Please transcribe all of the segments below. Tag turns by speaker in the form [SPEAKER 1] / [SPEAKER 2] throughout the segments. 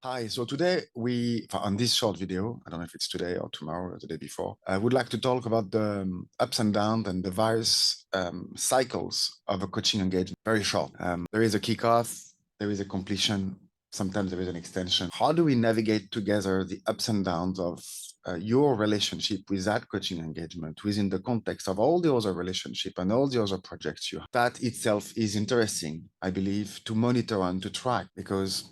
[SPEAKER 1] Hi, so today on this short video, I don't know if it's today or tomorrow or the day before, I would like to talk about the ups and downs and the various cycles of a coaching engagement. Very short. There is a kickoff, there is a completion, sometimes there is an extension. How do we navigate together the ups and downs of your relationship with that coaching engagement within the context of all the other relationship and all the other projects you have? That itself is interesting, I believe, to monitor and to track because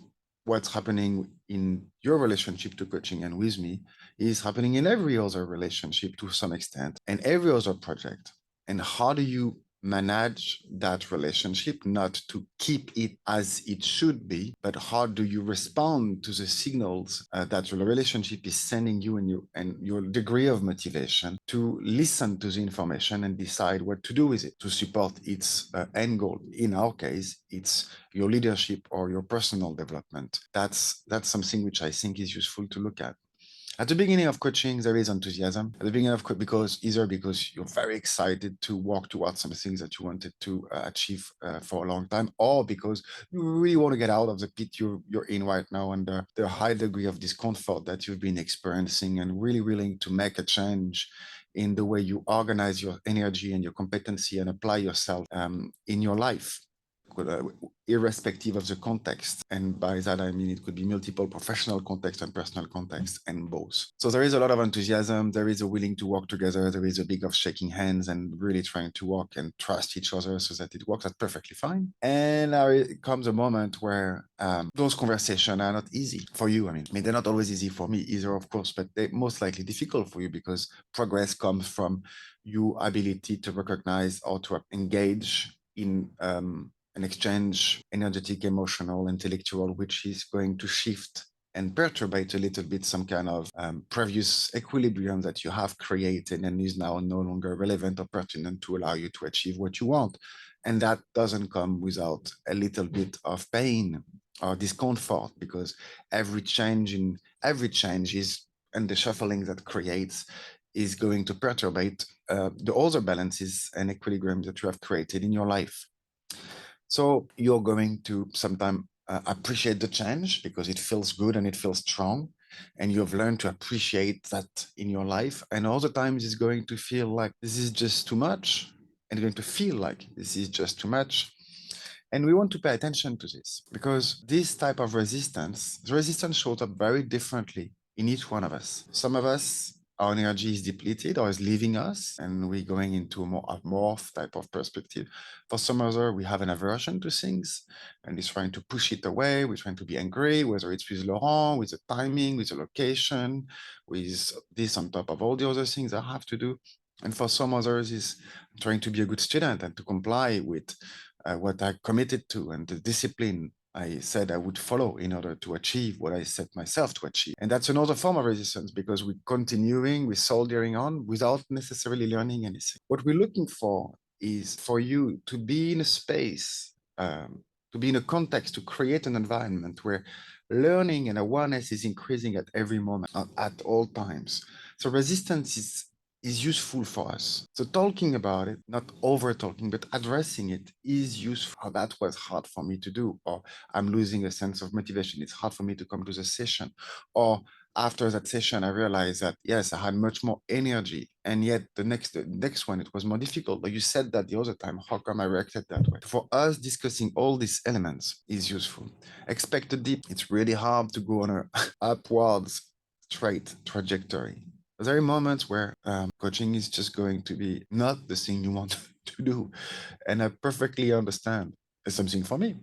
[SPEAKER 1] what's happening in your relationship to coaching and with me is happening in every other relationship to some extent and every other project. And how do you manage that relationship, not to keep it as it should be, but how do you respond to the signals that your relationship is sending you and your degree of motivation to listen to the information and decide what to do with it to support its end goal. In our case, it's your leadership or your personal development. That's something which I think is useful to look at. At the beginning of coaching, there is enthusiasm. At the beginning of because you're very excited to walk towards some things that you wanted to achieve for a long time, or because you really want to get out of the pit you're in right now and the high degree of discomfort that you've been experiencing, and really willing to make a change in the way you organize your energy and your competency and apply yourself in your life. Uh, Irrespective of the context. And by that, I mean it could be multiple professional context and personal context and both. So there is a lot of enthusiasm. There is a willing to work together. There is a big of shaking hands and really trying to work and trust each other so that it works. That's perfectly fine. And there comes a moment where those conversations are not easy for you. I mean, they're not always easy for me either, of course, but they're most likely difficult for you because progress comes from your ability to recognize or to engage in an exchange, energetic, emotional, intellectual, which is going to shift and perturbate a little bit some kind of previous equilibrium that you have created and is now no longer relevant or pertinent to allow you to achieve what you want. And that doesn't come without a little bit of pain or discomfort, because every change is, and the shuffling that creates is going to perturbate the other balances and equilibrium that you have created in your life. So you're going to sometimes appreciate the change because it feels good and it feels strong. And you've learned to appreciate that in your life. And other times it's going to feel like this is just too much. And you're going to feel like this is just too much. And we want to pay attention to this because this type of resistance, the resistance shows up very differently in each one of us. Some of us, our energy is depleted or is leaving us, and we're going into a more amorph type of perspective. For some other, we have an aversion to things and is trying to push it away. We're trying to be angry, whether it's with Laurent, with the timing, with the location, with this on top of all the other things I have to do. And for some others, is trying to be a good student and to comply with what I committed to and the discipline I said I would follow in order to achieve what I set myself to achieve. And that's another form of resistance because we're soldiering on without necessarily learning anything. What we're looking for is for you to be in a space, to be in a context, to create an environment where learning and awareness is increasing at every moment, at all times. So resistance is useful for us. So talking about it, not over talking, but addressing it is useful. Oh, that was hard for me to do, or I'm losing a sense of motivation. It's hard for me to come to the session. Or after that session, I realized that, yes, I had much more energy. And yet the next one, it was more difficult. But you said that the other time, how come I reacted that way? For us, discussing all these elements is useful. Expect a dip. It's really hard to go on a upwards straight trajectory. There are moments where coaching is just going to be not the thing you want to do. And I perfectly understand. It's something for me.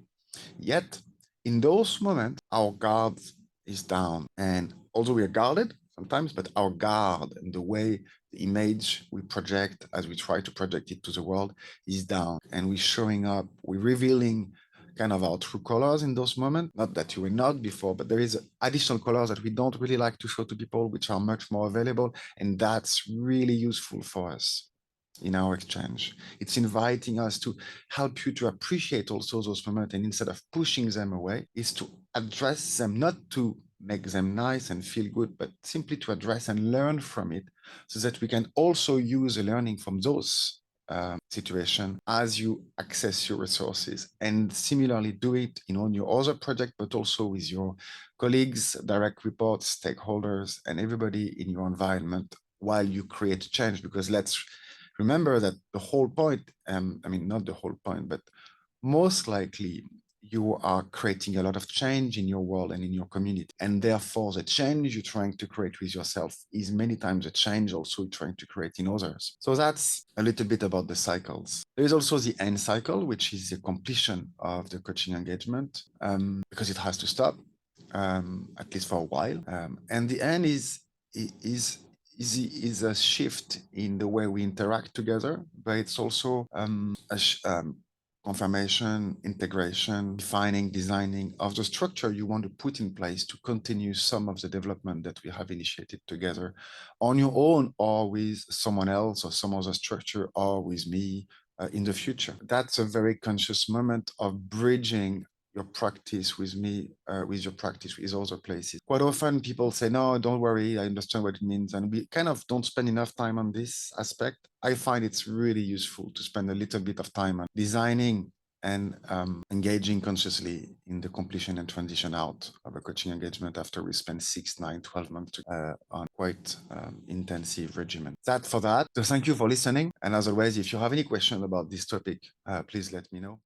[SPEAKER 1] Yet, in those moments, our guard is down. And although we are guarded sometimes, but our guard and the way the image we project as we try to project it to the world is down. And we're showing up, we're revealing kind of our true colors in those moments. Not that you were not before, but there is additional colors that we don't really like to show to people, which are much more available. And that's really useful for us in our exchange. It's inviting us to help you to appreciate also those moments, and instead of pushing them away, is to address them, not to make them nice and feel good, but simply to address and learn from it so that we can also use the learning from those situation as you access your resources, and similarly do it on your other project, but also with your colleagues, direct reports, stakeholders, and everybody in your environment while you create change. Because let's remember that the whole point, not the whole point, but most likely you are creating a lot of change in your world and in your community. And therefore, the change you're trying to create with yourself is many times a change also you're trying to create in others. So that's a little bit about the cycles. There is also the end cycle, which is the completion of the coaching engagement, because it has to stop, at least for a while. And the end is a shift in the way we interact together, but it's also confirmation, integration, defining, designing of the structure you want to put in place to continue some of the development that we have initiated together on your own or with someone else or some other structure or with me in the future. That's a very conscious moment of bridging your practice with me, with your practice with other places. Quite often people say, no, don't worry, I understand what it means. And we kind of don't spend enough time on this aspect. I find it's really useful to spend a little bit of time on designing and engaging consciously in the completion and transition out of a coaching engagement after we spend 6, 9, 12 months on quite intensive regimen. That for that. So thank you for listening. And as always, if you have any question about this topic, please let me know.